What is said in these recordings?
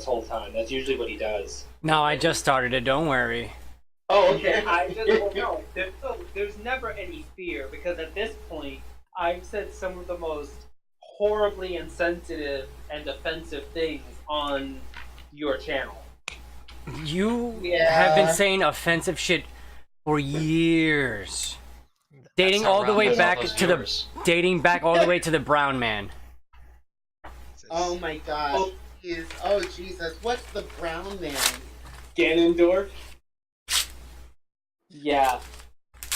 this whole time. That's usually what he does. No, I just started it. Don't worry. Oh, okay. Well, no, there's never any fear because at this point, I've said some of the most horribly insensitive and offensive things on your channel. You have been saying offensive shit for years. Dating all the way back to the brown man. Oh my god. Oh Jesus, what's the brown man? Ganondorf? Yeah.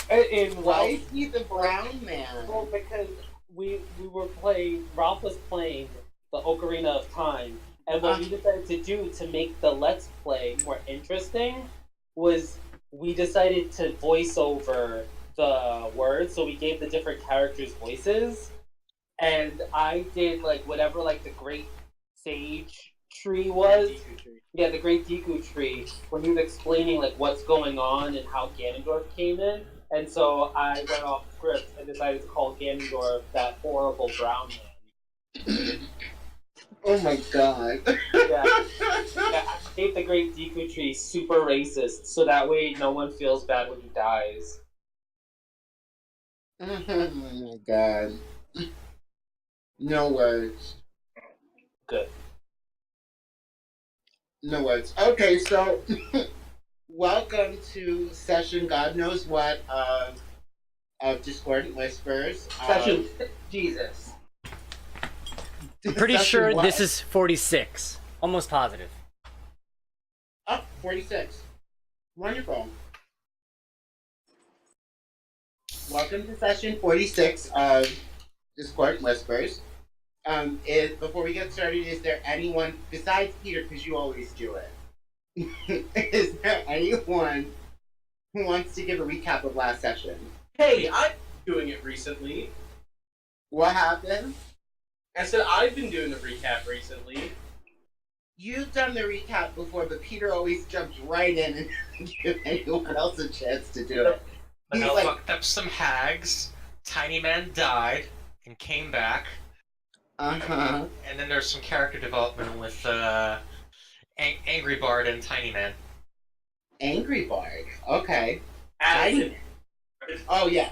Why is he the brown man? Well, because we were playing, Ralph was playing the Ocarina of Time, and what we decided to do to make the Let's Play more interesting was we decided to voice over the words, so we gave the different characters voices, and I did like whatever like the Great Sage tree was. Yeah, the Great Deku tree, when he was explaining like what's going on and how Ganondorf came in. And so I went off script and decided to call Ganondorf that horrible brown man. Oh my god. Yeah. I made the Great Deku tree super racist, so that way no one feels bad when he dies. Oh my god. No words. Good. No words. Okay, so welcome to session God knows what of Discordant Whispers. Session Jesus. I'm pretty Session sure what? this is 46. Almost positive. Oh, 46. Wonderful. Welcome to session 46 of Discordant Whispers. Before we get started, is there anyone, besides Peter, because you always do it, is there anyone who wants to give a recap of last session? Hey, I've been doing it recently. What happened? I said I've been doing a recap recently. You've done the recap before, but Peter always jumps right in and gives anyone else a chance to do it. I He's like, fucked up some hags. Tiny Man died and came back. uh-huh. And then there's some character development with Angry Bard and Tiny Man. Angry Bard. Okay. Addison. Oh, yeah.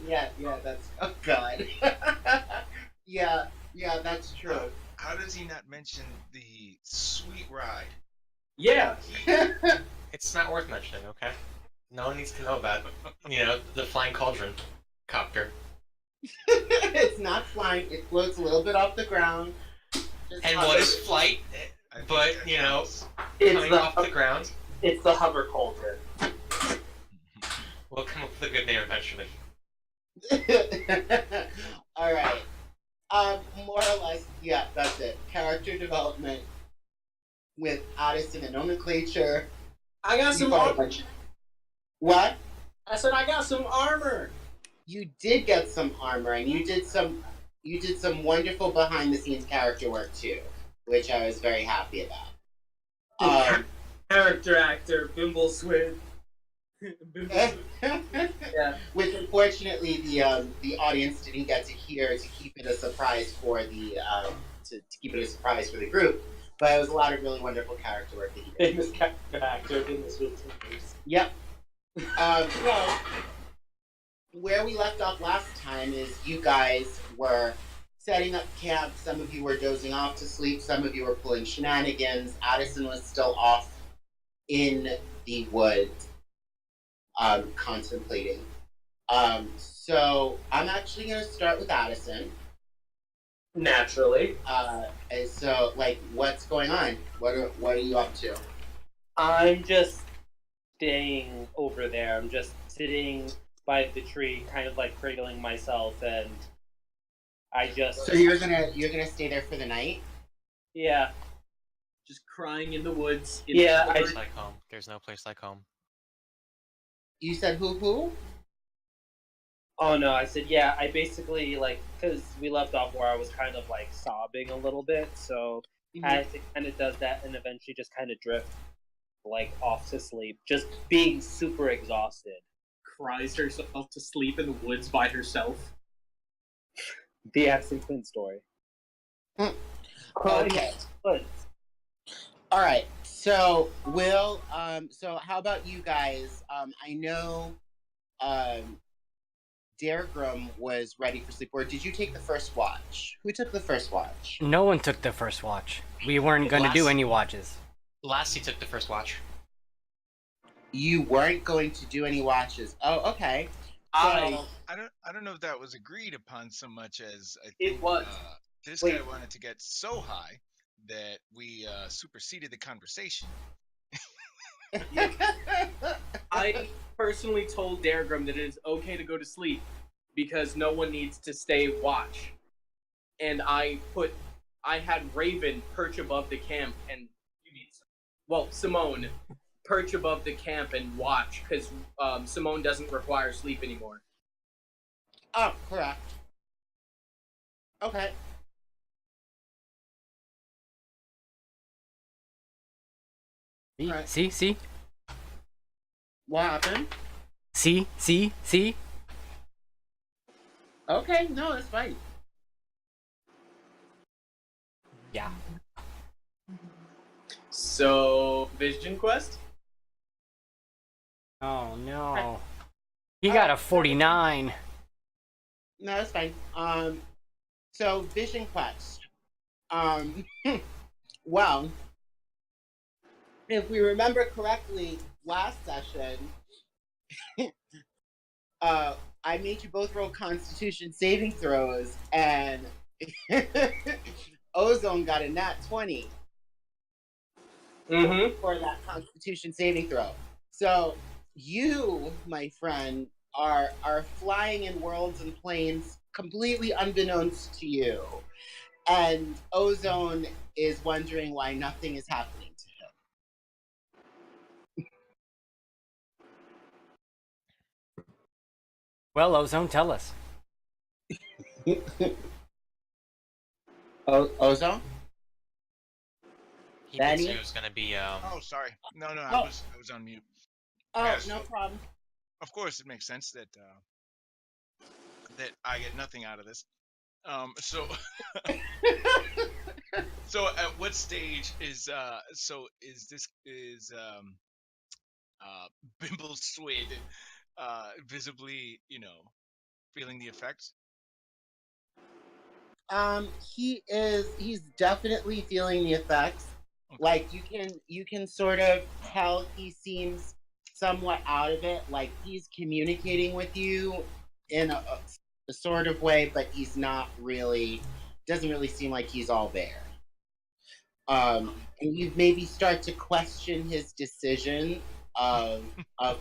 yeah, that's... Oh, God. yeah, that's true. How does he not mention the sweet ride? Yeah. It's not worth mentioning, okay? No one needs to know about, the Flying Cauldron copter. It's not flying. It floats a little bit off the ground. And what is flight? But, It's coming off the ground. It's the hover cauldron. We'll come up with a good name eventually. All right. More or less, yeah, that's it. Character development with Addison and Gnomenclature. I got some armor. What? I said I got some armor. You did get some armor, and you did some wonderful behind the scenes character work too, which I was very happy about. Character actor, Bimbleswid. Yeah. Which unfortunately the audience didn't get to hear to keep it a surprise for the to keep it a surprise for the group. But it was a lot of really wonderful character work that he did. Famous character actor, Bimbleswid. Yep. So where we left off last time is you guys were setting up camp. Some of you were dozing off to sleep. Some of you were pulling shenanigans. Addison was still off in the woods, contemplating. So I'm actually going to start with Addison. Naturally. And so, like, what's going on? What are you up to? I'm just staying over there. I'm just sitting by the tree, kind of like cradling myself, and I just... So you're gonna stay there for the night? Yeah. Just crying in the woods. Yeah, No place like home. There's no place like home. You said who? Oh no, I said, yeah, I basically, like, because we left off where I was kind of, like, sobbing a little bit, so as it kind of does that and eventually just kind of drift, like, off to sleep, just being super exhausted. Cries herself to sleep in the woods by herself. The Addison Quinn story. Okay. But All right. So so how about you guys? I know, Daergram was ready for sleep. Or did you take the first watch? Who took the first watch? No one took the first watch. We weren't going to do any watches. Lassie took the first watch. You weren't going to do any watches. Oh, okay. I don't know if that was agreed upon so much as I think It was. this guy wanted to get so high that we superseded the conversation. I personally told Daergram that it is okay to go to sleep because no one needs to stay watch. And I had Raven perch above the camp and Simone perch above the camp and watch because Simone doesn't require sleep anymore. Oh, correct. Okay. See? Right. See? What happened? See? Okay, no, that's fine. Yeah. So, Vision Quest? Oh, no. He got a 49. No, that's fine. So Vision Quest. Well, if we remember correctly, last session, I made you both roll Constitution saving throws, and Ozone got a nat 20 for that Constitution saving throw. So you, my friend, are flying in worlds and planes completely unbeknownst to you, and Ozone is wondering why nothing is happening to him. Well, Ozone, tell us. Ozone? He Benny? thinks it was gonna be Oh, sorry. No, Oh. I was on mute. Oh, Yes. no problem. Of course, it makes sense that I get nothing out of this. So so at what stage is Bimbleswid visibly, feeling the effects? He's definitely feeling the effects. Okay. Like you can sort of tell he seems somewhat out of it. Like he's communicating with you in a sort of way, but he's not really. Doesn't really seem like he's all there. And you maybe start to question his decision of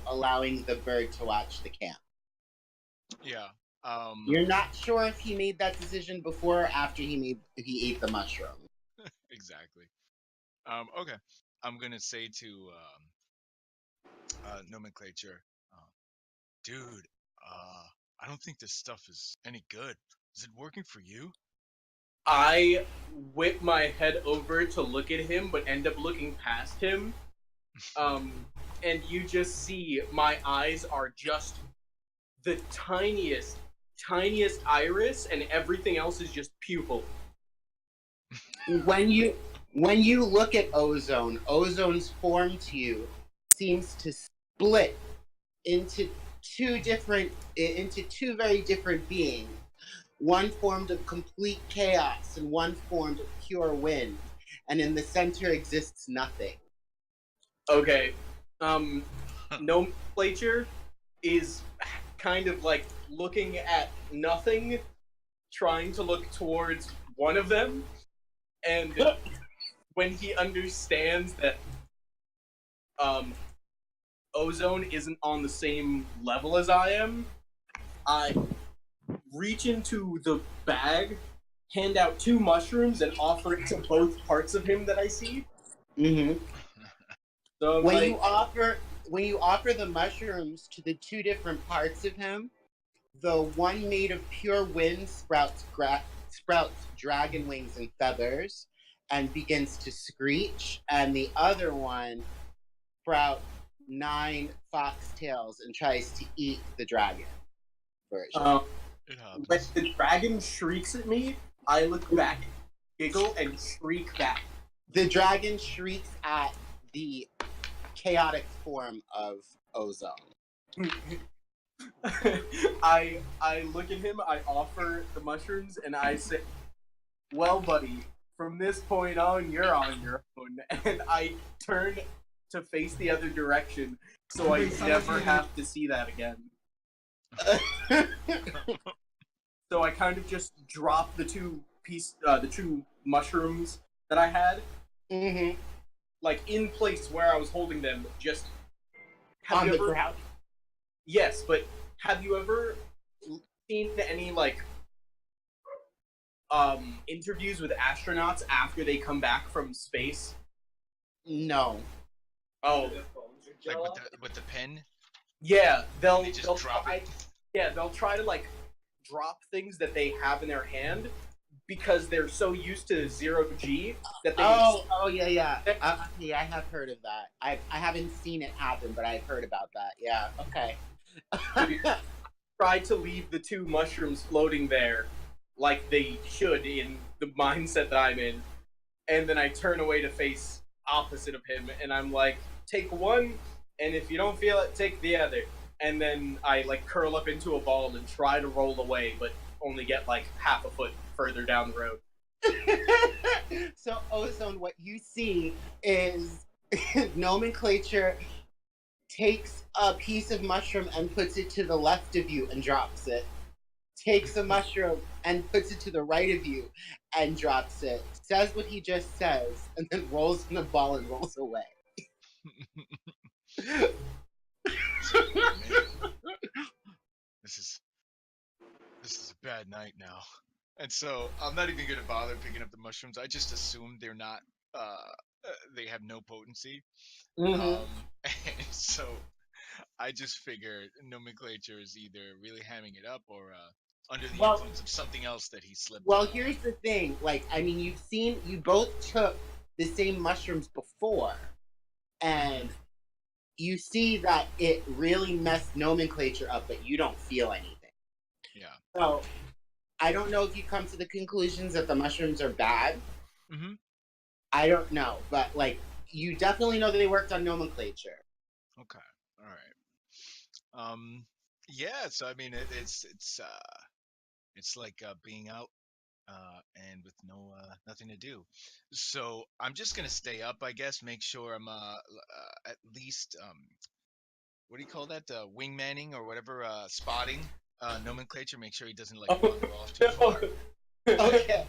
allowing the bird to watch the camp. Yeah. You're not sure if he made that decision before or after he ate the mushroom. Exactly. Okay. I'm gonna say to Nomenclature, dude, I don't think this stuff is any good. Is it working for you? I whip my head over to look at him, but end up looking past him. And you just see my eyes are just the tiniest iris, and everything else is just pupil. When you look at Ozone's form to you seems to split into two very different beings. One formed of complete chaos and one formed of pure wind, and in the center exists nothing. Okay. Nomenclature is kind of like looking at nothing, trying to look towards one of them, and when he understands that Ozone isn't on the same level as I am, I reach into the bag, hand out 2 mushrooms, and offer it to both parts of him that I see. Mm-hmm. So when you offer the mushrooms to the 2 different parts of him, the one made of pure wind sprouts dragon wings and feathers and begins to screech, and the other one sprouts 9 foxtails and tries to eat the dragon version. When the dragon shrieks at me, I look back, giggle, and shriek back. The dragon shrieks at the chaotic form of Ozone. I look at him, I offer the mushrooms, and I say, well, buddy, from this point on, you're on your own. And I turn to face the other direction so I never have to see that again. So I kind of just drop the two mushrooms that I had, like in place where I was holding them. Just on the ground. Yes, but have you ever seen any like interviews with astronauts after they come back from space? No. Oh, Like with the pen? yeah, they'll drop it. Yeah, they'll try to like drop things that they have in their hand because they're so used to 0G that they. Yeah. I have heard of that. I haven't seen it happen, but I've heard about that. Yeah. Okay. Try to leave the two mushrooms floating there, like they should in the mindset that I'm in, and then I turn away to face opposite of him, and I'm like, take one, and if you don't feel it, take the other. And then I like curl up into a ball and try to roll away, but only get like half a foot further down the road. So, Ozone, what you see is Gnomenclature takes a piece of mushroom and puts it to the left of you and drops it. Takes a mushroom and puts it to the right of you and drops it. Says what he just says, and then rolls in the ball and rolls away. This is a bad night now. And so I'm not even gonna bother picking up the mushrooms. I just assume they're not they have no potency. And so I just figured Nomenclature is either really hamming it up or under the influence of something else that he slipped. Well, here's the thing. Like, I mean, you both took the same mushrooms before, and you see that it really messed Nomenclature up, but you don't feel anything. Yeah. So, I don't know if you come to the conclusions that the mushrooms are bad. Mm-hmm. I don't know, but, like, you definitely know that they worked on Nomenclature. Okay. All right. Yeah. So I mean, it's like being out and with nothing to do. So I'm just gonna stay up, I guess. Make sure I'm at least what do you call that? Wingmanning or whatever. Spotting. Nomenclature. Make sure he doesn't like wander off too far. Okay.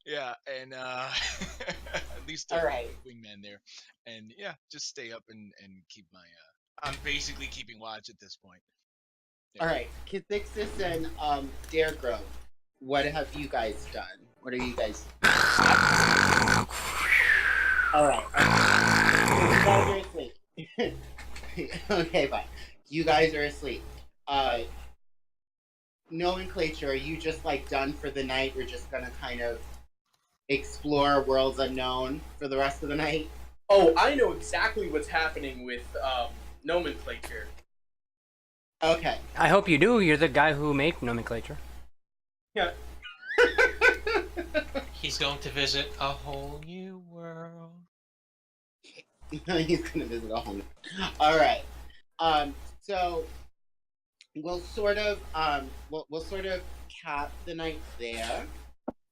Yeah, and at least a wingman there, and yeah, just stay up and keep my. I'm basically keeping watch at this point. Yeah. All right, Khorad and Daergram, what have you guys done? What are you guys? All right. You guys are asleep. Okay, fine. You guys are asleep. Nomenclature, are you just like done for the night? You're just gonna kind of explore worlds unknown for the rest of the night? Oh, I know exactly what's happening with Nomenclature. Okay. I hope you do. You're the guy who made Nomenclature. Yeah. He's going to visit a whole new world. He's gonna visit a whole new. All right. So we'll sort of cap the night there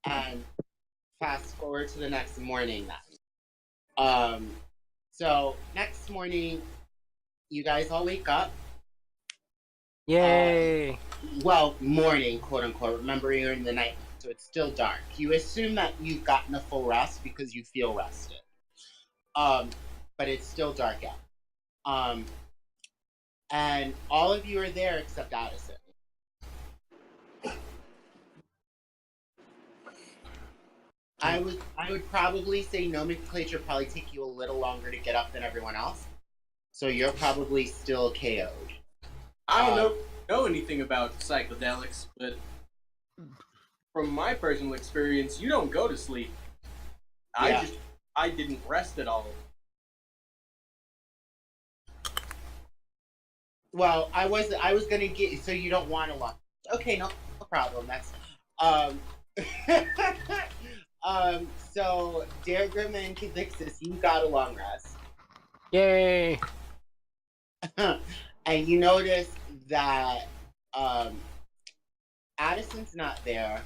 and fast forward to the next morning then. So next morning you guys all wake up. Yay! Well, morning, quote unquote. Remember, you're in the night, so it's still dark. You assume that you've gotten a full rest because you feel rested. But it's still dark out. And all of you are there except Addison. I would probably say Nomenclature probably take you a little longer to get up than everyone else. So you're probably still KO'd. I don't know anything about psychedelics, but from my personal experience, you don't go to sleep. Yeah. I didn't rest at all. Well, I was gonna get, so you don't want to watch. Okay, no problem. That's So Daergram and Kadixis, you got a long rest. Yay! And you notice that Addison's not there.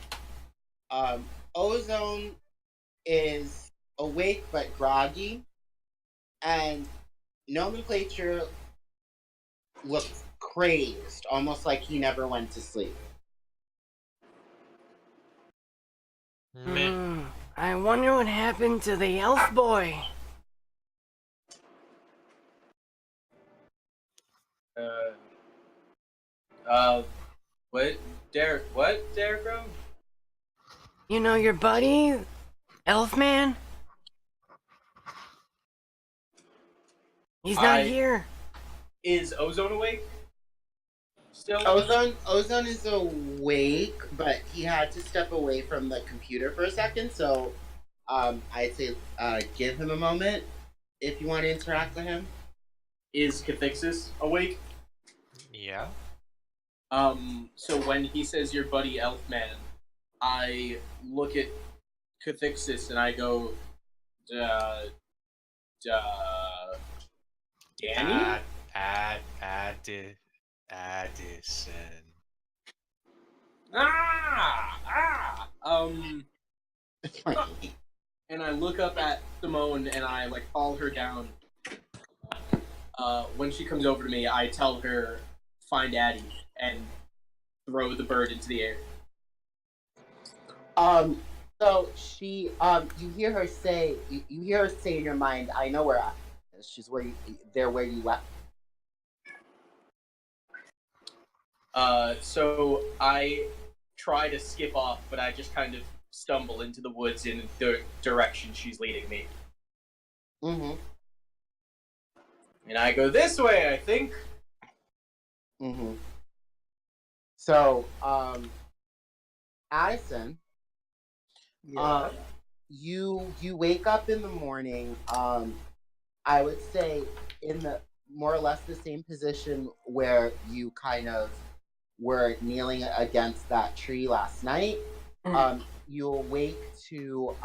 Ozone is awake but groggy, and Nomenclature looks crazed, almost like he never went to sleep. Meh. I wonder what happened to the elf boy. What? What, Daergram? You know your buddy, elf man? He's not here. Is Ozone awake? Still? Ozone is awake, but he had to step away from the computer for a second, so I'd say give him a moment if you want to interact with him. Is Cathixis awake? Yeah. So when he says your buddy Elfman, I look at Cathixis and I go, Danny? Addison. And I look up at Simone and I like call her down. When she comes over to me, I tell her, find Addie and throw the bird into the air. So she, you hear her say in your mind, I know where Addie is. She's where you left. So I try to skip off, but I just kind of stumble into the woods in the direction she's leading me. Mm-hmm. And I go this way, I think. Mm-hmm. So, Addison, you wake up in the morning. I would say in the more or less the same position where you kind of were kneeling against that tree last night. You awake to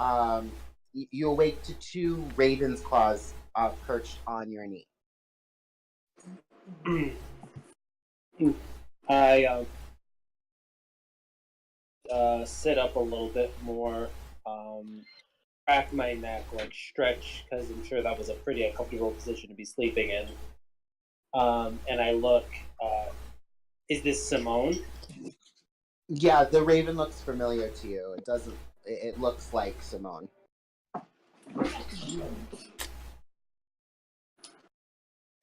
two raven's claws perched on your knee. I sit up a little bit more, crack my neck, like stretch, because I'm sure that was a pretty uncomfortable position to be sleeping in. And I look, is this Simone? Yeah, the raven looks familiar to you. It doesn't. It looks like Simone.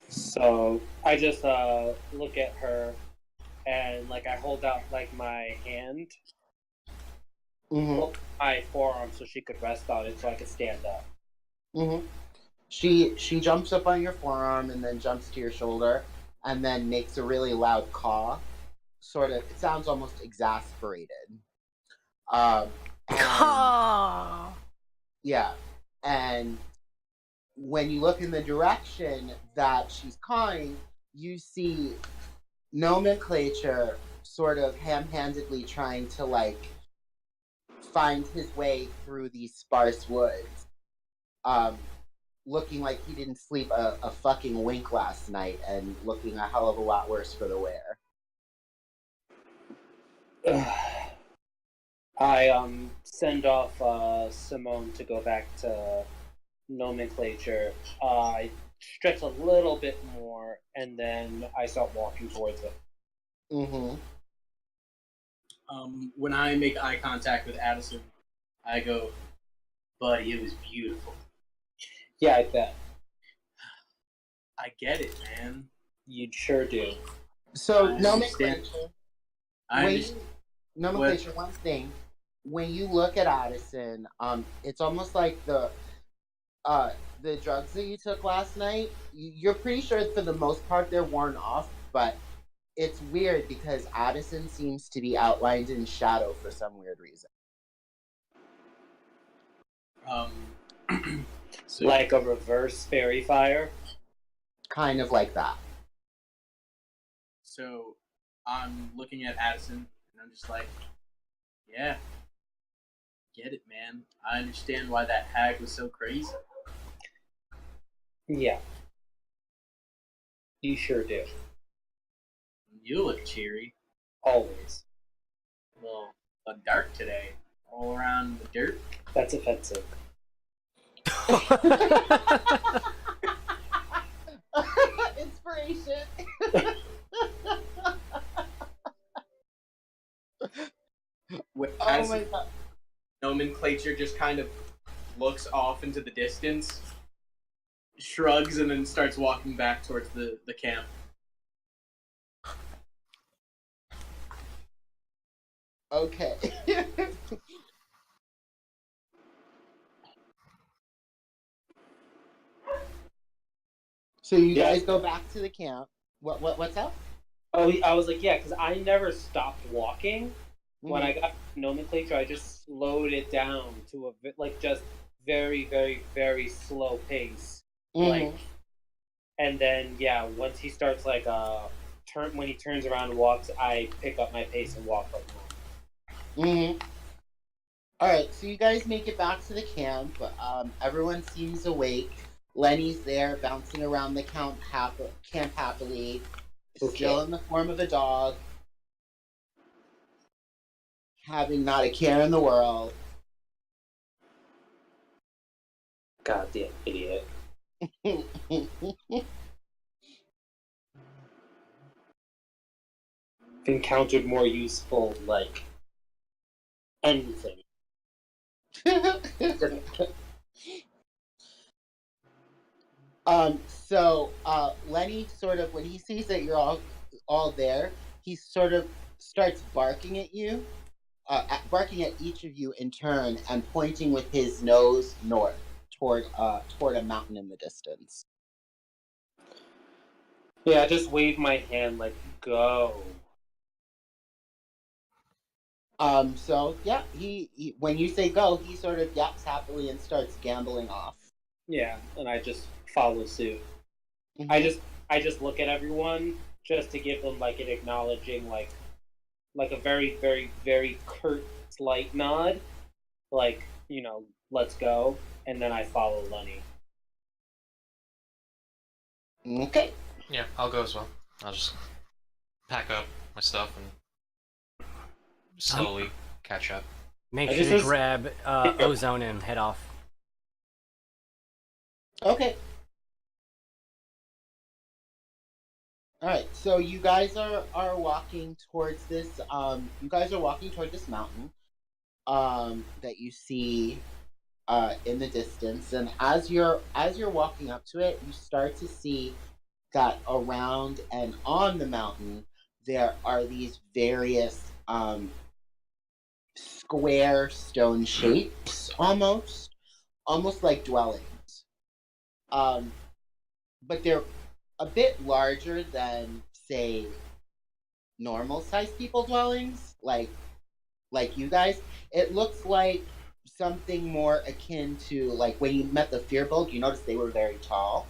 So I just look at her, and like I hold out like my hand, my forearm, so she could rest on it, so I could stand up. Mm-hmm. She jumps up on your forearm and then jumps to your shoulder, and then makes a really loud caw. Sort of, it sounds almost exasperated. Yeah, and when you look in the direction that she's cawing, you see Nomenclature sort of ham-handedly trying to like find his way through these sparse woods, looking like he didn't sleep a fucking wink last night and looking a hell of a lot worse for the wear. I send off Simone to go back to Nomenclature. I stretch a little bit more, and then I start walking towards it. Mm-hmm. When I make eye contact with Addison, I go, buddy, it was beautiful. Yeah, I bet. I get it, man. You sure do. So, Nomenclature, Nomenclature, one thing. When you look at Addison, it's almost like the drugs that you took last night. You're pretty sure for the most part they're worn off, but it's weird because Addison seems to be outlined in shadow for some weird reason. So, like a reverse fairy fire? Kind of like that. So I'm looking at Addison and I'm just like, yeah, get it, man. I understand why that hag was so crazy. Yeah. You sure do. You look cheery. Always. Well, dark today. All around the dirt. That's offensive. Inspiration. Oh my god. Nomenclature just kind of looks off into the distance, shrugs, and then starts walking back towards the camp. Okay. So you guys go back to the camp. What's up? Oh, I was like, yeah, because I never stopped walking. When I got Nomenclature, I just slowed it down to just very, very, very slow pace. Like, and then once he starts when he turns around and walks, I pick up my pace and walk like normal. All right, so you guys make it back to the camp. Everyone seems awake. Lenny's there, bouncing around the camp happily, still in the form of a dog, having not a care in the world. Goddamn idiot. Encountered more useful, anything. So Lenny sort of, when he sees that you're all there, he sort of starts barking at you, barking at each of you in turn, and pointing with his nose north toward a mountain in the distance. Yeah, I just wave my hand go. So yeah, he when you say go, he sort of yaps happily and starts gambling off. Yeah, and I just follow suit. I just look at everyone just to give them an acknowledging a very, very, very curt slight nod, let's go, and then I follow Lenny. Okay. Yeah, I'll go as well. I'll just pack up my stuff and slowly catch up. Make sure to grab Ozone and head off. Okay. All right. So you guys are walking towards this. You guys are walking toward this mountain. That you see in the distance, and as you're walking up to it, you start to see that around and on the mountain there are these various square stone shapes, almost like dwellings. But they're a bit larger than, say, normal sized people dwellings, like you guys. It looks like something more akin to when you met the Fearbold, you noticed they were very tall.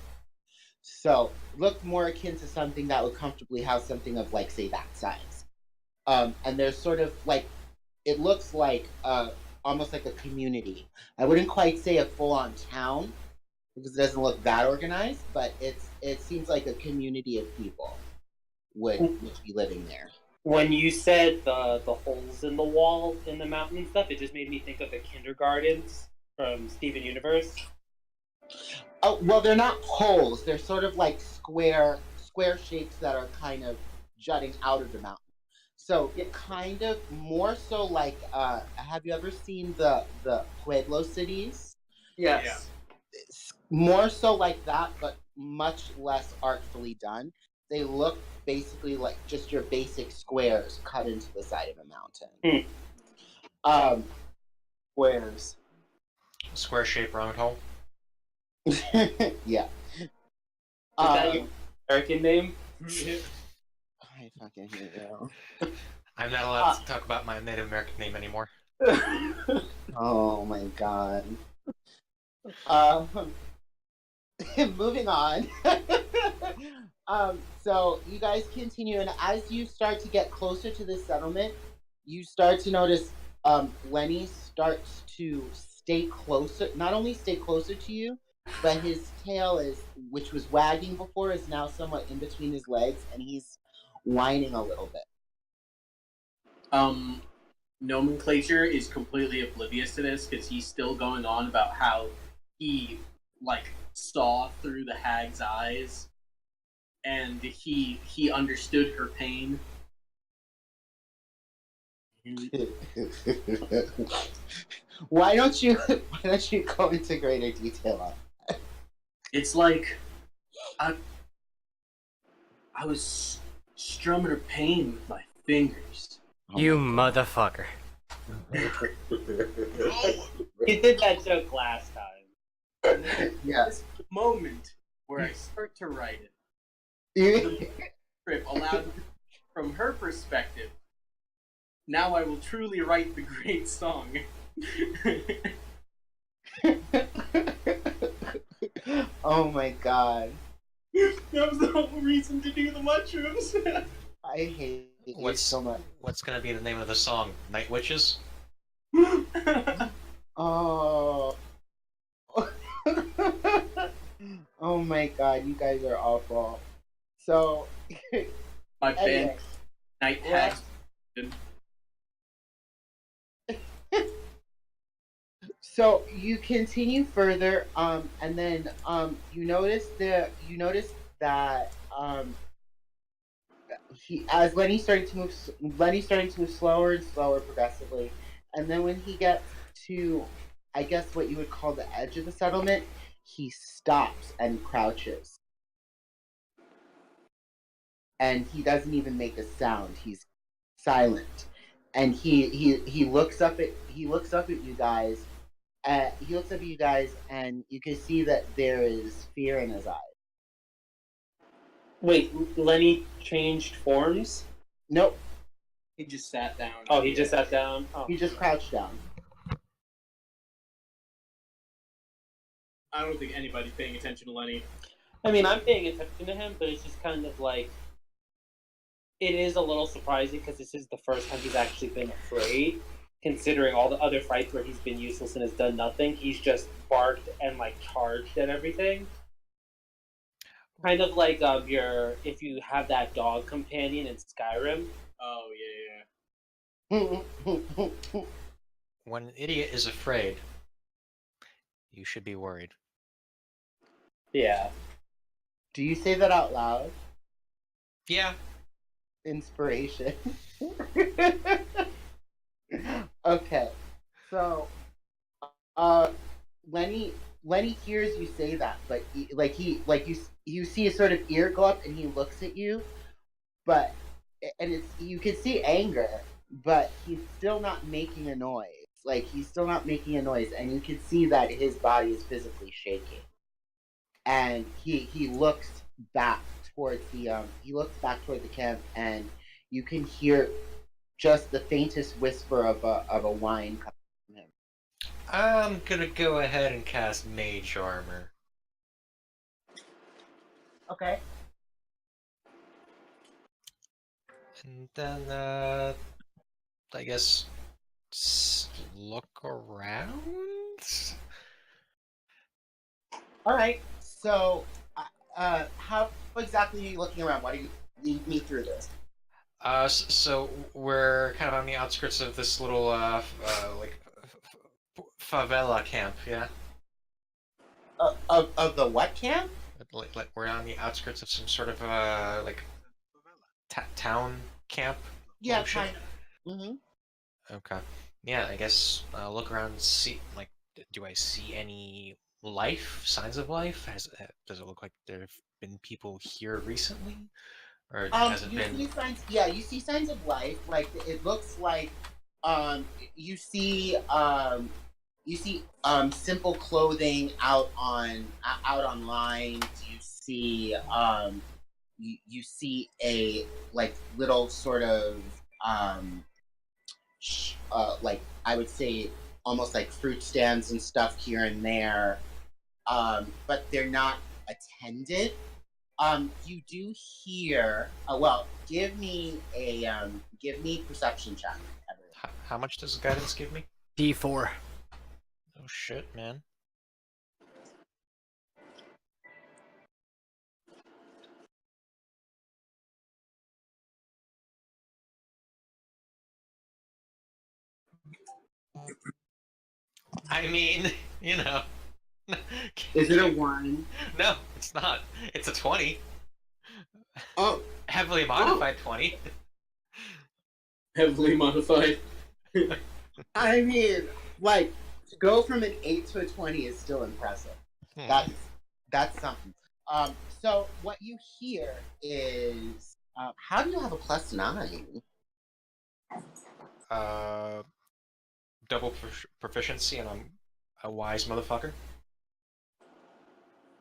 So looked more akin to something that would comfortably house something of say that size. And there's sort of it looks like almost like a community. I wouldn't quite say a full-on town because it doesn't look that organized, but it seems like a community of people would be living there. When you said the holes in the wall in the mountain and stuff, it just made me think of the kindergartens from Steven Universe. Oh, well, they're not holes. They're sort of square shapes that are kind of jutting out of the mountain. So it kind of more so have you ever seen the Pueblo cities? Yes. Yeah. More so like that, but much less artfully done. They look basically like just your basic squares cut into the side of a mountain. Squares. Square shape round hole. Yeah. Is that your American name? I fucking hate you. I'm not allowed to talk about my Native American name anymore. Oh my god. Moving on. So you guys continue, and as you start to get closer to this settlement, you start to notice Lenny starts to stay closer. Not only stay closer to you, but his tail is, which was wagging before, is now somewhat in between his legs, and he's whining a little bit. Nomenclature is completely oblivious to this because he's still going on about how he saw through the hag's eyes and he understood her pain. Why don't you go into greater detail on that? It's like I was strumming her pain with my fingers. You motherfucker. He did that joke last time. Yeah. This moment where I start to write it. You- The trip allowed from her perspective. Now I will truly write the great song. Oh my god. That was the whole reason to do the mushrooms. I hate you so much. What's gonna be the name of the song? Night Witches? Oh. Oh my god, you guys are awful. So, My band, anyway, Night Hags. so you continue further, and then you notice that as Lenny's starting to move slower and slower progressively, and then when he gets to, I guess what you would call the edge of the settlement, he stops and crouches, and he doesn't even make a sound. He's silent, and he looks up at you guys. He looks up at you guys, and you can see that there is fear in his eyes. Wait, Lenny changed forms? Nope, He just sat down. Oh, he just sat down? Oh. he just crouched down. I don't think anybody's paying attention to Lenny. I mean, I'm paying attention to him, but it's just kind of like... It is a little surprising because this is the first time he's actually been afraid. Considering all the other fights where he's been useless and has done nothing, he's just barked and charged at everything. Kind of like if you have that dog companion in Skyrim. Oh yeah. When an idiot is afraid, you should be worried. Yeah. Do you say that out loud? Yeah. Inspiration. Okay, so Lenny hears you say that, but you see a sort of ear go up, and he looks at you, and you can see anger, but he's still not making a noise. He's still not making a noise, and you can see that his body is physically shaking, and he looks back towards the camp, and you can hear just the faintest whisper of a whine coming from him. I'm gonna go ahead and cast Mage Armor. Okay. And then, I guess, look around? Alright, so, how exactly are you looking around? Why do you lead me through this? So we're kind of on the outskirts of this little, favela camp, yeah? Of the what camp? Like we're on the outskirts of some sort of, town camp? Yeah, Motion? kind of. Mm-hmm. Okay. Yeah, I guess look around and see, do I see any life, signs of life? Does it look like there have been people here recently? Or has it been... You see signs of life. It looks like, you see simple clothing out online. You see a little sort of I would say almost like fruit stands and stuff here and there, but they're not attended. You do hear. Give me perception check, everyone. How much does guidance give me? D4. Oh shit, man. I mean, you know. Is it a 1? No, it's not. It's a 20. Oh, Heavily modified 20. Heavily modified. I mean, like, to go from an 8 to a 20 is still impressive. That's something. So what you hear is, how do you have a +9? Double proficiency, and I'm a wise motherfucker.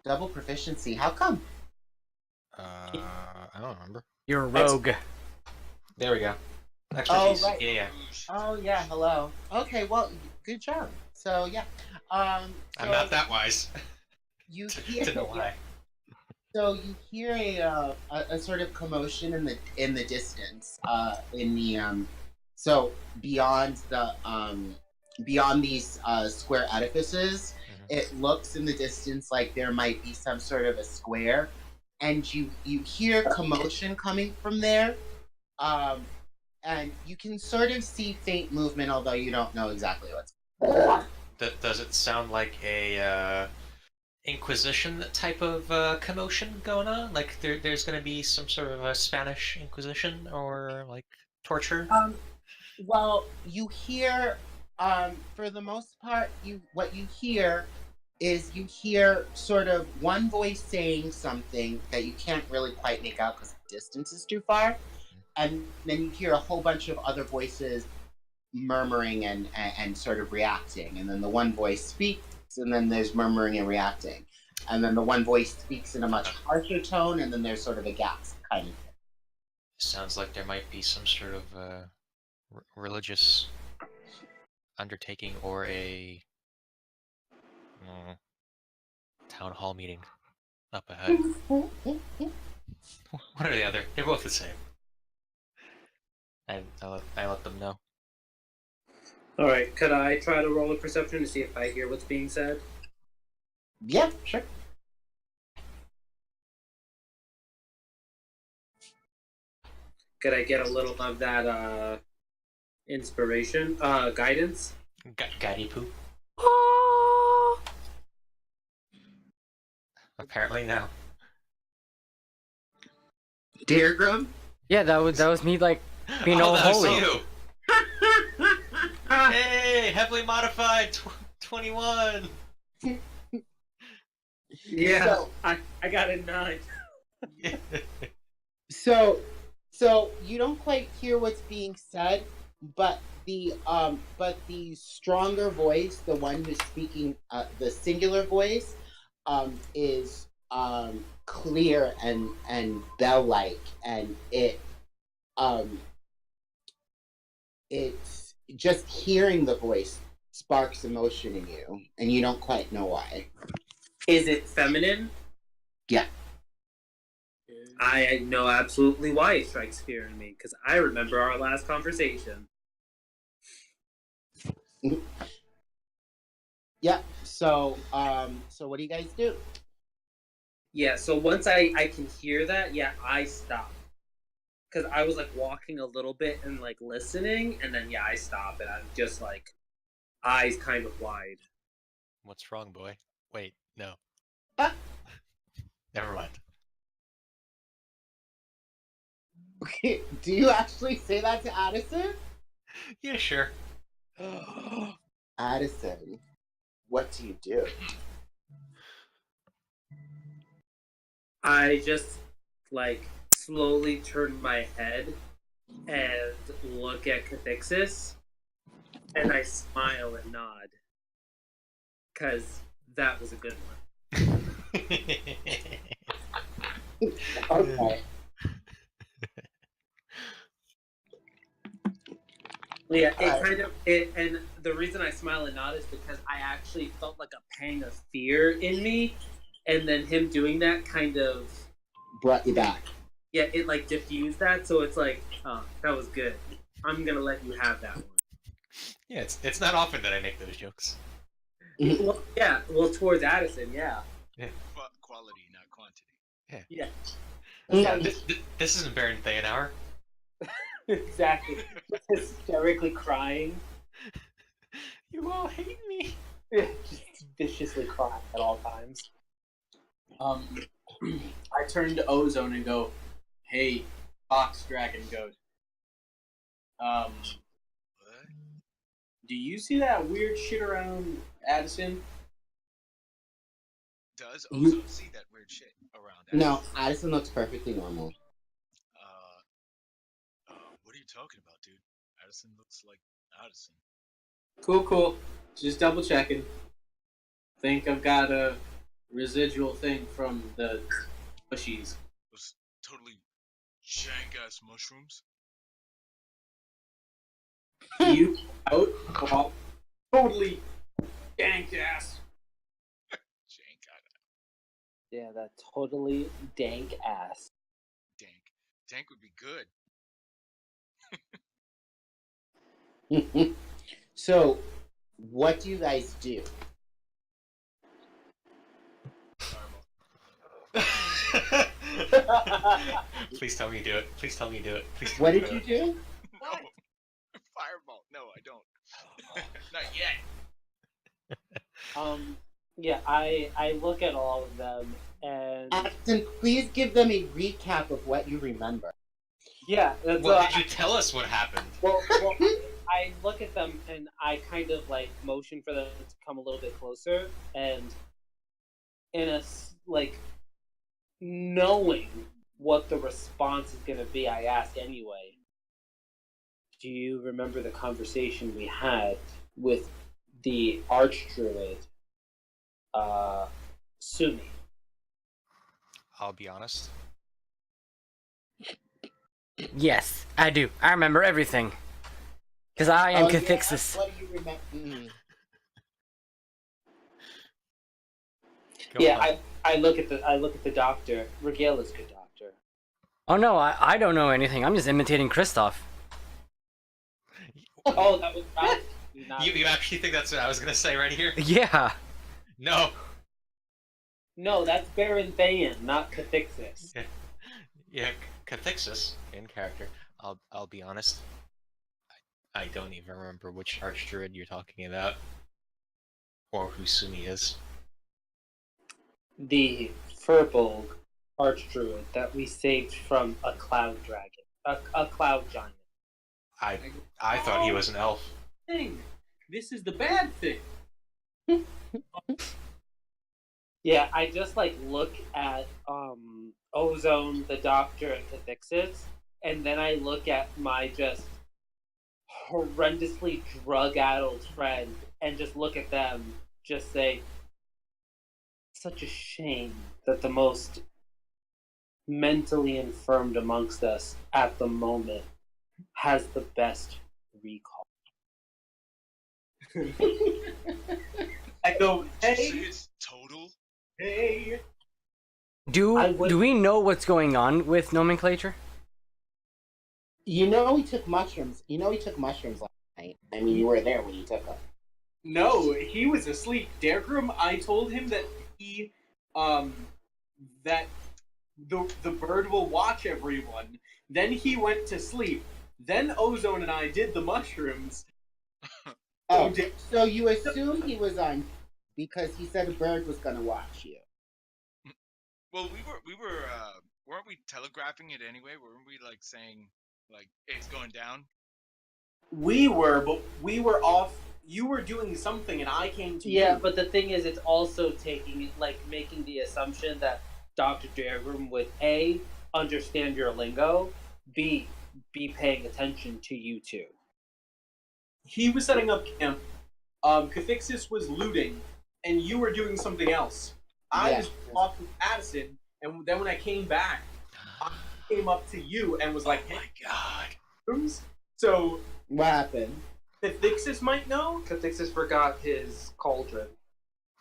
Double proficiency. How come? I don't remember. You're a rogue. There we go. Expertise. Oh, right. Yeah. Oh yeah. Hello. Okay. Well, good job. So yeah. I'm not that wise You hear to know why. So you hear a sort of commotion in the distance. So beyond these square edifices, it looks in the distance like there might be some sort of a square, and you hear commotion coming from there, and you can sort of see faint movement, although you don't know exactly what's. Does it sound like a Inquisition type of commotion going on? Like there's going to be some sort of a Spanish Inquisition or like torture? Well, you hear, for the most part, what you hear is you hear sort of one voice saying something that you can't really quite make out because the distance is too far, and then you hear a whole bunch of other voices murmuring and sort of reacting, and then the one voice speaks, and then there's murmuring and reacting, and then the one voice speaks in a much harsher tone, and then there's sort of a gasp kind of thing. Sounds like there might be some sort of religious undertaking or a town hall meeting up ahead. What are the other? They're both the same. I let them know. Alright, could I try to roll a perception to see if I hear what's being said? Yeah, sure. Could I get a little of that inspiration? Guidance? Guidey poo. Apparently now. Daergram? Yeah, that was me like being all that was holy. you. Hey, heavily modified 21. Yeah, So- I got a 9. So you don't quite hear what's being said, but the stronger voice, the one who's speaking, the singular voice, is clear and bell-like, and it's just hearing the voice sparks emotion in you, and you don't quite know why. Is it feminine? Yeah. I know absolutely why it strikes fear in me, because I remember our last conversation. Yeah. So what do you guys do? Yeah, so once I can hear that, yeah, I stop. Because I was, like, walking a little bit and, like, listening, and then, yeah, I stop, and I'm just, like, eyes kind of wide. What's wrong, boy? Wait, no. Ah. Never mind. Okay, do you actually say that to Addison? Yeah, sure. Addison, what do you do? I just, like, slowly turn my head and look at Cathixis, and I smile and nod. Because that was a good one. Okay. Yeah, it kind of, and the reason I smile and nod is because I actually felt like a pang of fear in me, and then him doing that kind of Brought you back. yeah, it like diffused that, so it's like, oh, that was good. I'm gonna let you have that one. Yeah, it's not often that I make those jokes. Well, yeah. Well, towards Addison, yeah. Quality, not quantity. Yeah. Yeah, this isn't Baron Thayenhour. Exactly. Hysterically crying. You all hate me. Just viciously crying at all times. I turn to Ozone and go, "Hey, Fox Dragon Goat. What? Do you see that weird shit around Addison?" Does Ozone see that weird shit around Addison? No, Addison looks perfectly normal. What are you talking about, dude? Addison looks like Addison. Cool. Just double checking. Think I've got a residual thing from the bushies. Those totally jank-ass mushrooms. You out? Oh, totally dank ass. Jank, Yeah, that totally dank ass. dank. Dank would be good. So, what do you guys do? Please tell me you do it. Please tell me you do it. Please tell What me did you do do? No. Fireball. No, I don't. Not yet. Yeah, I look at all of them and Addison, please give them a recap of what you remember. yeah, that's Well, did you tell us what happened? well, I look at them and I kind of like motion for them to come a little bit closer, and like knowing what the response is going to be, I ask anyway. Do you remember the conversation we had with the archdruid, Sumi? I'll be honest. Yes, I do. I remember everything. Because I am Cathixis. Yeah, what do you remember? Yeah, I look at the doctor. Regale is good doctor. Oh no, I don't know anything. I'm just imitating Krzysztof. Oh, that was not. You actually think that's what I was gonna say right here? Yeah. No. No, that's Baron Thayen, not Cathixis. Yeah, Cathixis in character. I'll be honest. I don't even remember which archdruid you're talking about, or who Sumi is. The Furbolg archdruid that we saved from a cloud dragon, a cloud giant. I thought he was an elf. Thing. This is the bad thing. Yeah, I just like look at Ozone, the doctor, and Cathixis, and then I look at my just horrendously drug-addled friend, and just look at them, just say, such a shame that the most mentally infirmed amongst us at the moment has the best recall. I go, Did you say hey, it's total? hey. Do we know what's going on with Nomenclature? You know he took mushrooms. You know he took mushrooms last night. I mean, you were there when he took them. No, he was asleep. Daergram, I told him that he, that the bird will watch everyone. Then he went to sleep. Then Ozone and I did the mushrooms. Oh, so you assume he was on because he said a bird was gonna watch you. Well, weren't we telegraphing it anyway? Weren't we like saying like it's going down? We were, but we were off. You were doing something, and I came to you. Yeah, but the thing is, it's also making the assumption that Dr. Daergram would A, understand your lingo, B, be paying attention to you two. He was setting up camp. Cathixis was looting, and you were doing something else. I was off with Addison, and then when I came back, I came up to you and was like, "Oh my god!" Rooms? So what happened? Cathixis might know. Cathixis forgot his cauldron.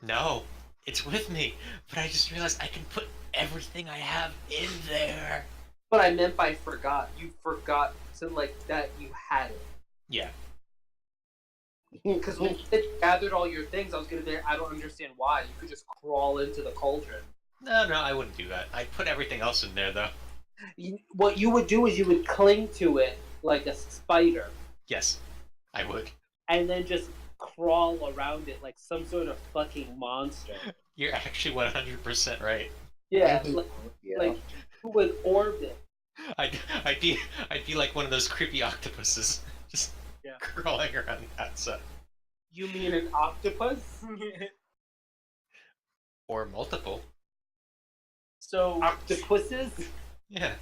No, it's with me, but I just realized I can put everything I have in there. But I meant by forgot, you forgot to that you had it. Yeah. Because when you said you gathered all your things, I was gonna say I don't understand why. You could just crawl into the cauldron. No, I wouldn't do that. I'd put everything else in there, though. What you would do is you would cling to it like a spider. Yes, I would. And then just crawl around it like some sort of fucking monster. You're actually 100% right. Yeah, like who would orbit? I'd be like one of those creepy octopuses, just crawling around the outside. You mean an octopus? Or multiple. So octopuses? Yeah.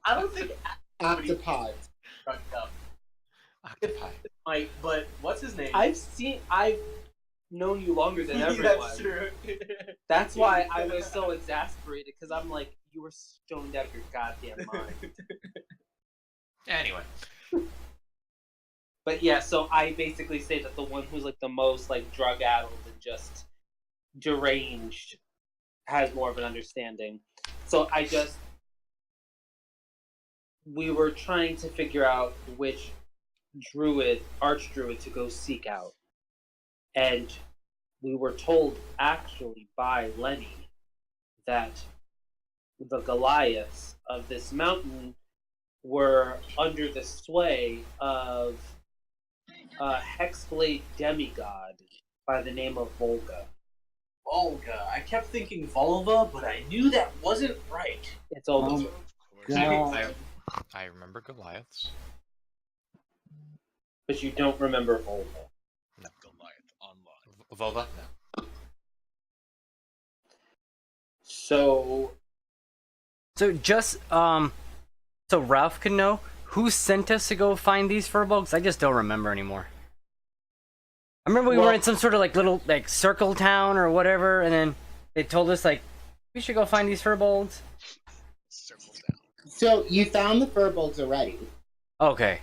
I don't think octopods. Octopi. Might, but what's his name? I've known you longer than everyone. That's true. That's why I was so exasperated, because I'm like, you were stoned out of your goddamn mind. Anyway. But yeah, so I basically say that the one who's like the most like drug-addled and just deranged has more of an understanding. So we were trying to figure out which archdruid to go seek out. And we were told actually by Lenny that the Goliaths of this mountain were under the sway of a hexblade demigod by the name of Volga. Volga. I kept thinking vulva, but I knew that wasn't right. It's almost I remember Goliaths. but you don't remember Volga. No, Goliath online. Volva? No. So just so Ralph could know, who sent us to go find these furbolgs? I just don't remember anymore. I remember we were in some sort of like little like circle town or whatever, and then they told us like we should go find these furbolgs. Circle down. So you found the furbolgs already. Okay.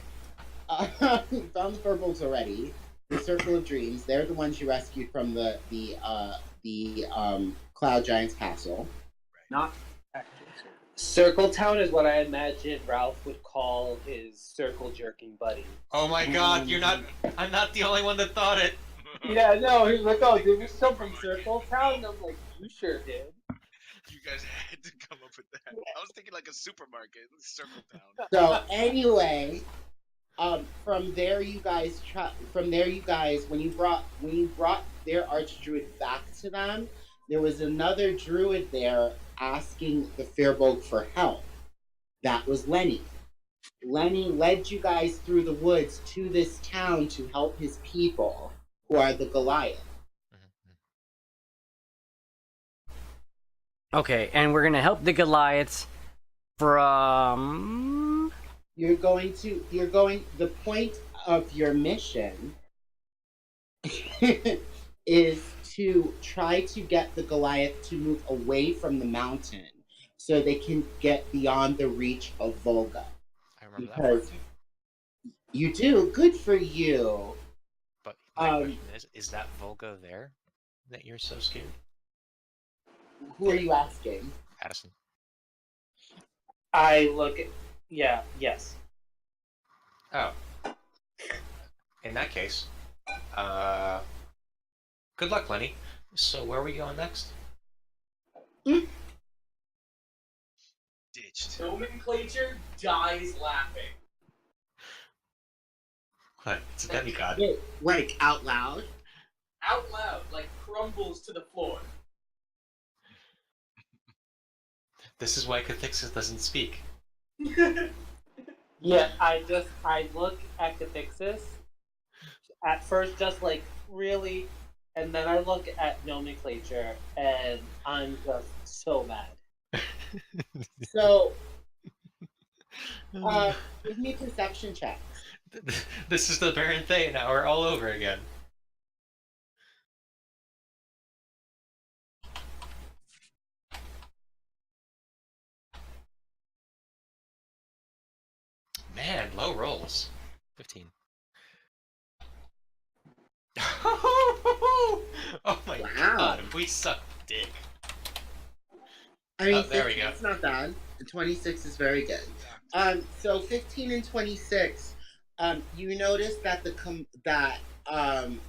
You found the furbolgs already. The Circle of Dreams. They're the ones you rescued from the Cloud Giant's castle. Not Circle Town is what I imagine Ralph would call his circle jerking buddy. Oh my god, I'm not the only one that thought it. Yeah, no, he's like, oh, did we come from Circle Town? And I'm like, you sure did. You guys had to come up with that. I was thinking like a supermarket, Circle Town. So anyway, from there you guys, when you brought their archdruid back to them, there was another druid there asking the Firbolg for help. That was Lenny. Lenny led you guys through the woods to this town to help his people, who are the Goliath. Okay, and we're gonna help the Goliaths from... The point of your mission is to try to get the Goliath to move away from the mountain so they can get beyond the reach of Volga. I remember Because that. you do. Good for you. But my question is that Volga there that you're so scared? Who are you asking? Addison. I look at... Yeah, yes. Oh. In that case, good luck, Lenny. So where are we going next? Ditched. Nomenclature dies laughing. What? It's a demigod. Like, out loud? Out loud, like crumbles to the floor. This is why Cathixis doesn't speak. Yeah, I look at Cathixis, at first just like, really? And then I look at Nomenclature, and I'm just so mad. So, give me perception checks. This is the Baron Thayen hour all over again. Man, low rolls. 15. Oh my god, we suck dick. I mean, there we go. It's not bad. 26 is very good. So 15 and 26, you notice that um,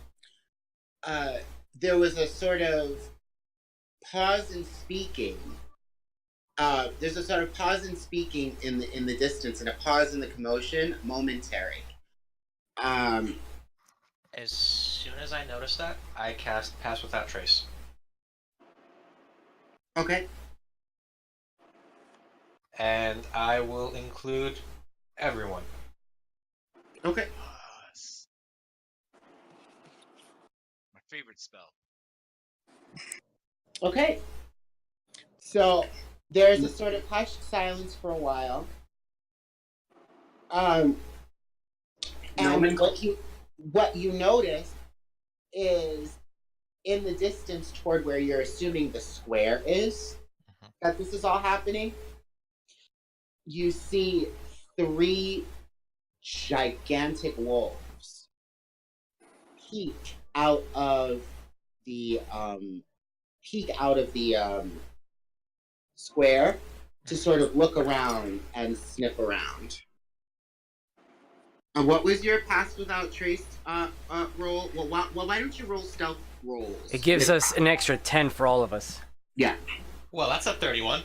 there was a sort of pause in speaking. There's a sort of pause in speaking in the distance, and a pause in the commotion, momentary. As soon as I notice that, I cast Pass Without Trace. Okay. And I will include everyone. Okay. Yes. My favorite spell. Okay. So there's a sort of hushed silence for a while. And what you notice is in the distance toward where you're assuming the square is, that this is all happening, you see 3 gigantic wolves peek out of the square to sort of look around and sniff around. And what was your pass without trace roll? Well, why don't you roll stealth rolls? It gives us an extra 10 for all of us. Yeah. Well, that's a 31.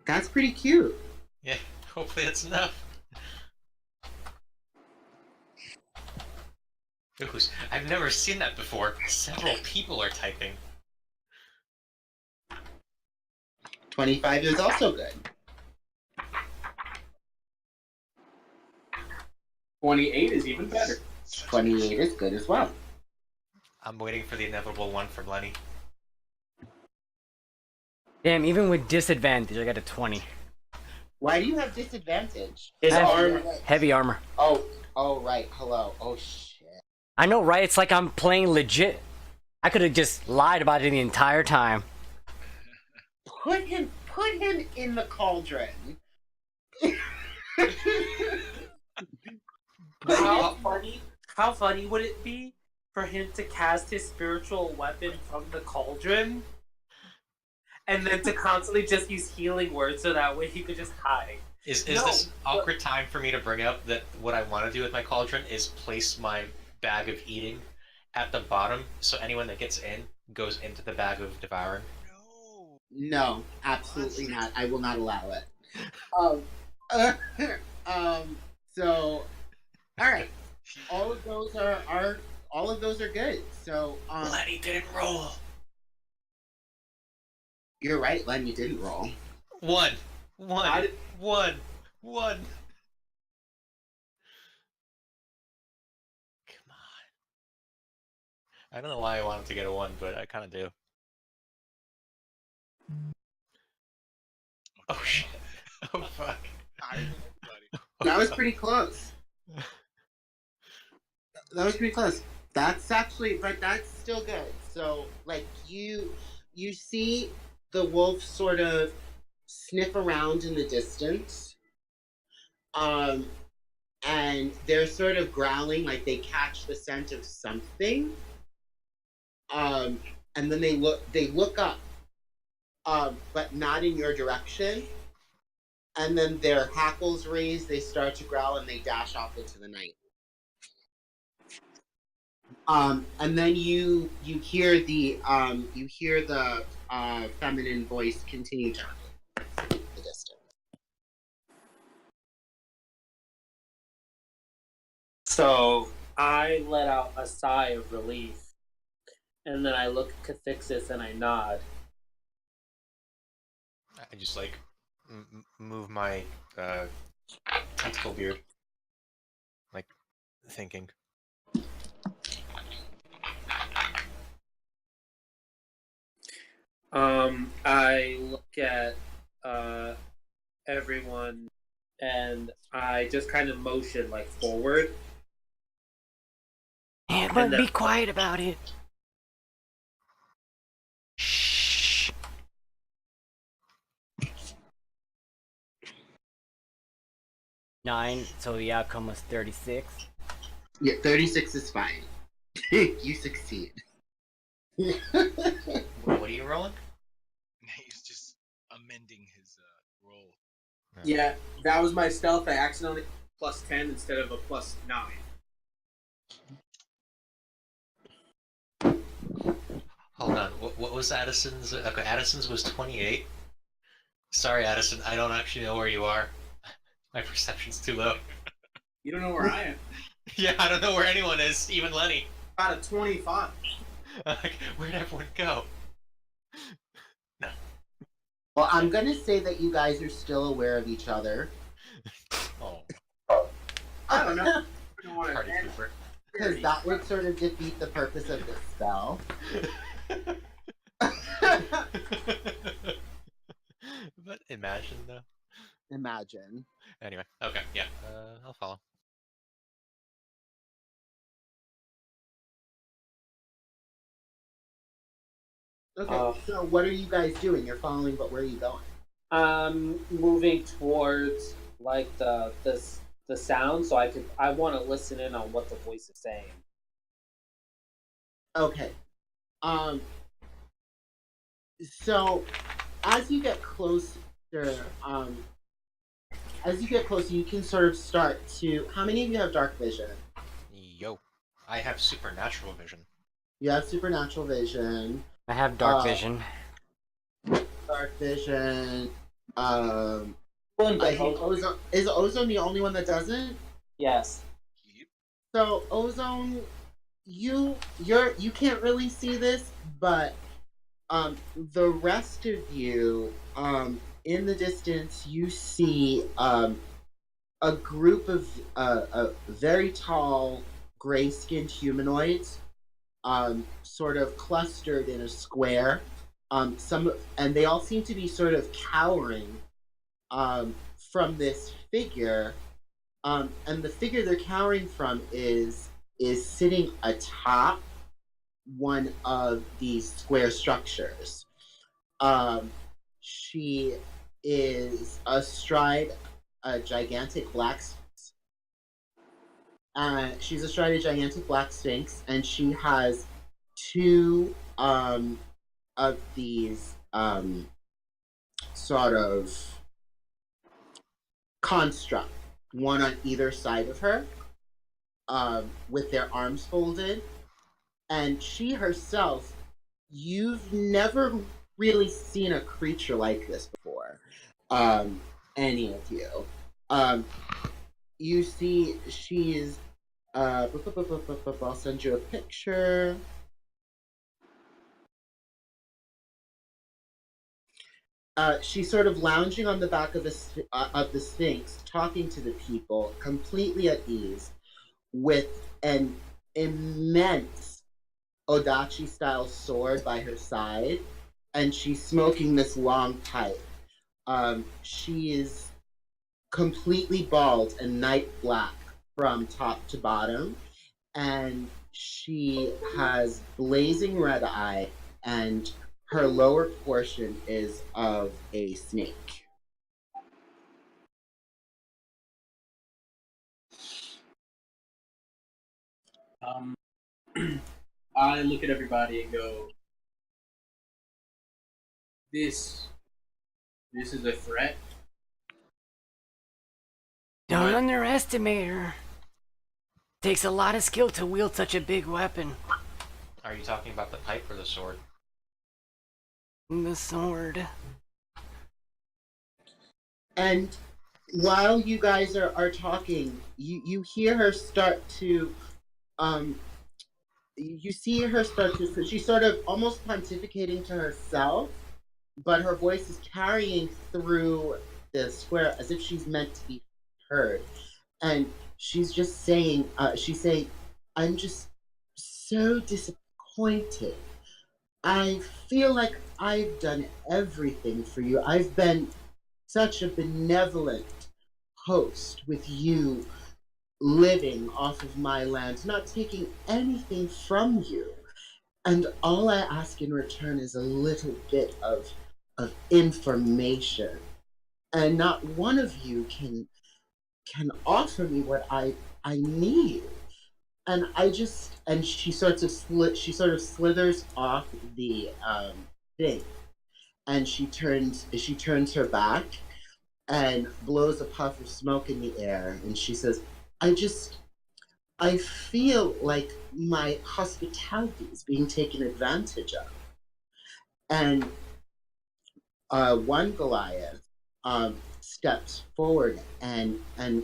That's pretty cute. Yeah, hopefully that's enough. Ooh, I've never seen that before. Several people are typing. 25 is also good. 28 is even better. 28 is good as well. I'm waiting for the inevitable one from Lenny. Damn, even with disadvantage, I got a 20. Why do you have disadvantage? His Heavy- arm. Heavy armor. Oh, right. Hello. Oh, shit. I know, right? It's like I'm playing legit. I could have just lied about it the entire time. Put him in the cauldron. How funny would it be for him to cast his spiritual weapon from the cauldron and then to constantly just use healing words so that way he could just hide? Is this an awkward time for me to bring up that what I want to do with my cauldron is place my bag of eating at the bottom so anyone that gets in goes into the bag of devouring? No, absolutely not. I will not allow it. So, all right. All of those are good. So, Lenny didn't roll. You're right, Len. You didn't roll. One. I- One. Come on. I don't know why I wanted to get a 1, but I kind of do. Oh shit. Oh fuck. That was pretty close. That's actually, but that's still good. So, like, you see the wolf sort of sniff around in the distance, and they're sort of growling like they catch the scent of something, and then they look up, but not in your direction. And then their hackles raise, they start to growl, and they dash off into the night. And then you hear the feminine voice continue talking in the distance. So I let out a sigh of relief, and then I look at Cathixis and I nod. I just like move my tentacle beard, like thinking. I look at everyone and I just kind of motion like forward. Yeah, but be quiet about it. Shh. Nine, so the outcome was 36. Yeah, 36 is fine. You succeed. What are you rolling? He's just amending his roll. Yeah, that was my stealth. I accidentally +10 instead of a +9. Hold on. What was Addison's? Okay, Addison's was 28. Sorry, Addison. I don't actually know where you are. My perception's too low. You don't know where I am. Yeah, I don't know where anyone is, even Lenny. About a 25. Like, where'd everyone go? No. Well, I'm gonna say that you guys are still aware of each other. Oh, I don't know. I don't want party to. pooper. Because that would sort of defeat the purpose of this spell. But imagine though. Imagine. Anyway, okay, yeah, I'll follow. Okay, so what are you guys doing? You're following, but where are you going? Moving towards like the sound, so I want to listen in on what the voice is saying. Okay. So as you get closer, you can sort of start to. How many of you have dark vision? Yo, I have supernatural vision. You have supernatural vision. I have dark vision. Dark vision. I But think Ozone is Ozone the only one that doesn't? yes. So Ozone, you can't really see this, but the rest of you, in the distance, you see a group of very tall, gray-skinned humanoids, sort of clustered in a square. And they all seem to be sort of cowering from this figure. And the figure they're cowering from is sitting atop one of these square structures. She is astride a gigantic black sphinx. She's astride a gigantic black sphinx, and she has two of these sort of construct, one on either side of her, with their arms folded. And she herself, you've never really seen a creature like this before, any of you. You see, she's. I'll send you a picture. She's sort of lounging on the back of the Sphinx, talking to the people, completely at ease, with an immense Odachi-style sword by her side, and she's smoking this long pipe. She is completely bald and night black from top to bottom, and she has blazing red eye, and her lower portion is of a snake. I look at everybody and go, This is a threat. Don't What? underestimate her. Takes a lot of skill to wield such a big weapon. Are you talking about the pipe or the sword? The sword. And while you guys are talking, you hear her start to, you see her start to, she's sort of almost pontificating to herself, but her voice is carrying through the square as if she's meant to be heard. And she's just saying, I'm just so disappointed. I feel like I've done everything for you. I've been such a benevolent host with you living off of my land, not taking anything from you. And all I ask in return is a little bit of information. And not one of you can offer me what I need. And she sort of slithers off the thing, and she turns her back and blows a puff of smoke in the air, and she says, I feel like my hospitality is being taken advantage of. And one Goliath steps forward and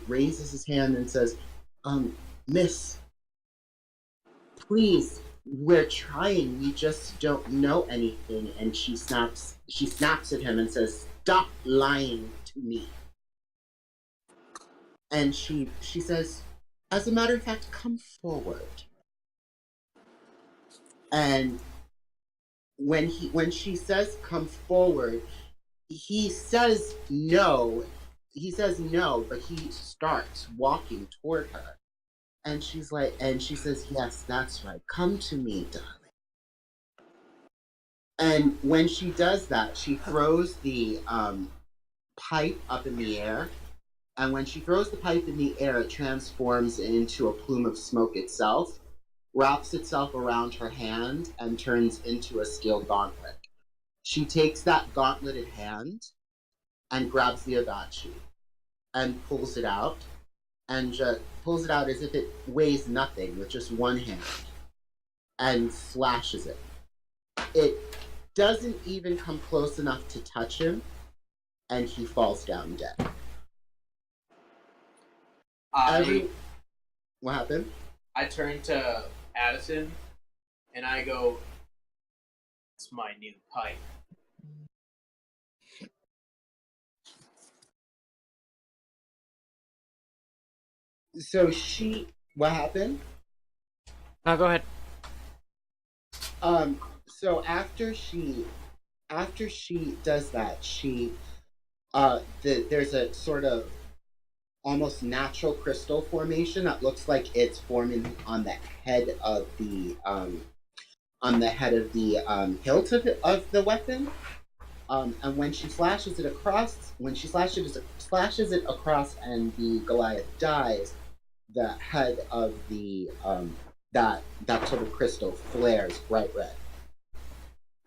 raises his hand and says, Miss, please, we're trying, we just don't know anything. And she snaps at him and says, stop lying to me. And she says, as a matter of fact, come forward. And when she says come forward, he says no, but he starts walking toward her. And she says, yes, that's right. Come to me, darling. And when she does that, she throws the pipe up in the air. And when she throws the pipe in the air, it transforms into a plume of smoke itself, wraps itself around her hand, and turns into a steel gauntlet. She takes that gauntleted hand and grabs the adachi and pulls it out, and just pulls it out as if it weighs nothing with just one hand, and slashes it. It doesn't even come close enough to touch him, and he falls down dead. What happened? I turn to Addison and I go, "It's my new pipe." So what happened? No, go ahead. So after she does that, there's a sort of almost natural crystal formation that looks like it's forming on the head of the hilt of the weapon. And when she slashes it across, and the Goliath dies, the head of the that sort of crystal flares bright red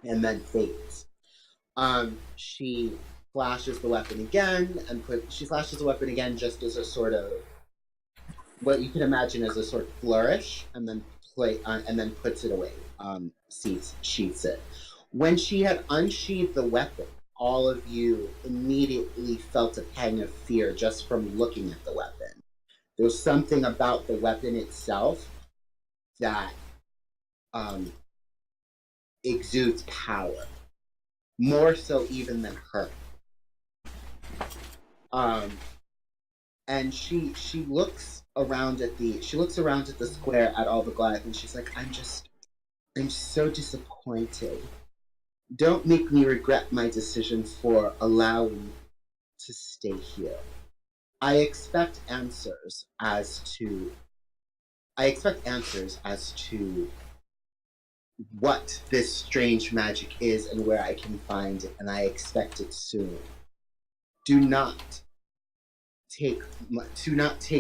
and then fades. She flashes the weapon again just as a sort of what you can imagine as a sort of flourish, and then puts it away, sheaths it. When she had unsheathed the weapon, all of you immediately felt a pang of fear just from looking at the weapon. There was something about the weapon itself that exudes power, more so even than her. And she looks around at the square at all the Goliath, and she's like, I'm so disappointed. Don't make me regret my decision for allowing to stay here. I expect answers as to what this strange magic is and where I can find it, and I expect it soon. Do not take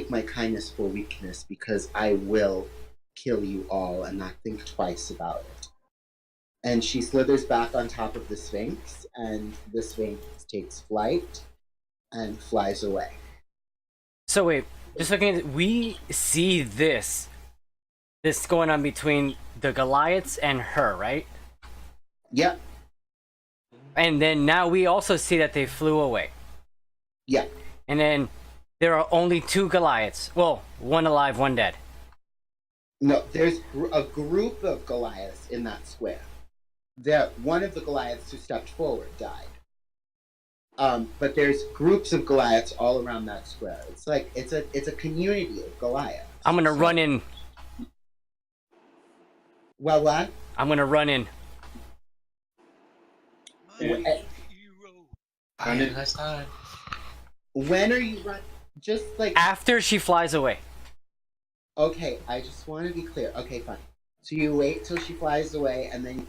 my kindness for weakness, because I will kill you all and not think twice about it. And she slithers back on top of the Sphinx, and the Sphinx takes flight and flies away. So wait, just looking at it, we see this going on between the Goliaths and her, right? Yep. And then now we also see that they flew away. Yeah. And then there are only 2 Goliaths. Well, one alive, one dead. No, there's a group of Goliaths in that square. One of the Goliaths who stepped forward died. But there's groups of Goliaths all around that square. It's like it's a community of Goliaths. I'm gonna run in. Well, what? I'm gonna run in. Last time. When are you running? Just like After she flies away. Okay, I just want to be clear. Okay, fine. So you wait till she flies away, and then.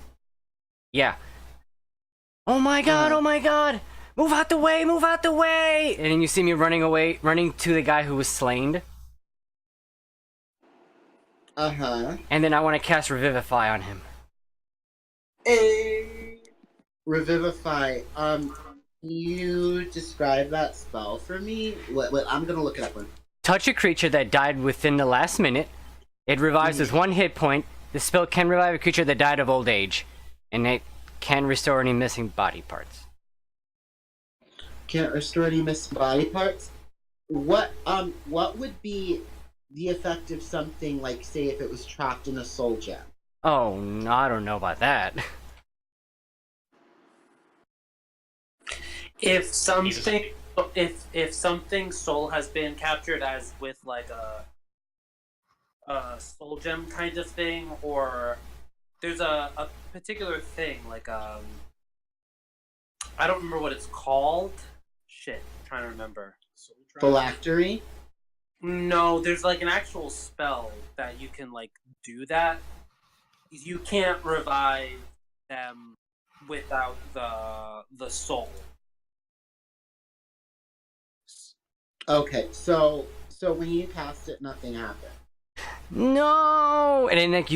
Yeah. Oh my god! Oh my god! Move out the way! Move out the way! And then you see me running to the guy who was slain. Uh-huh. And then I want to cast Revivify on him. Revivify. You describe that spell for me? Wait, I'm gonna look it up. Touch a creature that died within the last minute. It revives with 1 hit point. The spell can revive a creature that died of old age. And it Can't restore any missing body parts. Can't restore any missing body parts. What would be the effect of something like, say, if it was trapped in a soul gem? Oh, no, I don't know about that. If something soul has been captured, as with like a soul gem kind of thing, or there's a particular thing like I don't remember what it's called. Shit, I'm trying to remember. Phylactery? No, there's like an actual spell that you can like do that. You can't revive them without the soul. Okay, so when you cast it, nothing happened. No, and then like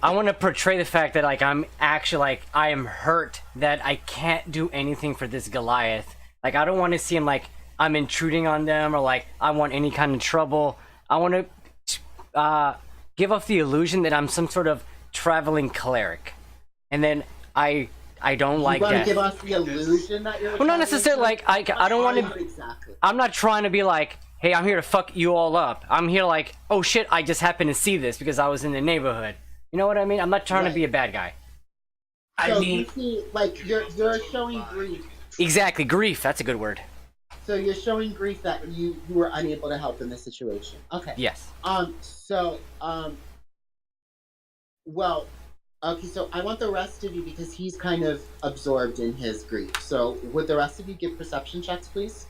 I want to portray the fact that like I'm actually like I am hurt that I can't do anything for this Goliath. Like I don't want to seem like I'm intruding on them or like I want any kind of trouble. I want to give off the illusion that I'm some sort of traveling cleric, and then I don't like that. You want to give us the illusion that you're. Well, not necessarily. Like I don't want to. Exactly. I'm not trying to be like, hey, I'm here to fuck you all up. I'm here like, oh shit, I just happened to see this because I was in the neighborhood. You know what I mean? I'm not trying to be a bad guy. So you see, like you're showing grief. Exactly, grief. That's a good word. So you're showing grief that you were unable to help in this situation. Okay. Yes. Well, okay, so I want the rest of you, because he's kind of absorbed in his grief. So would the rest of you give perception checks, please?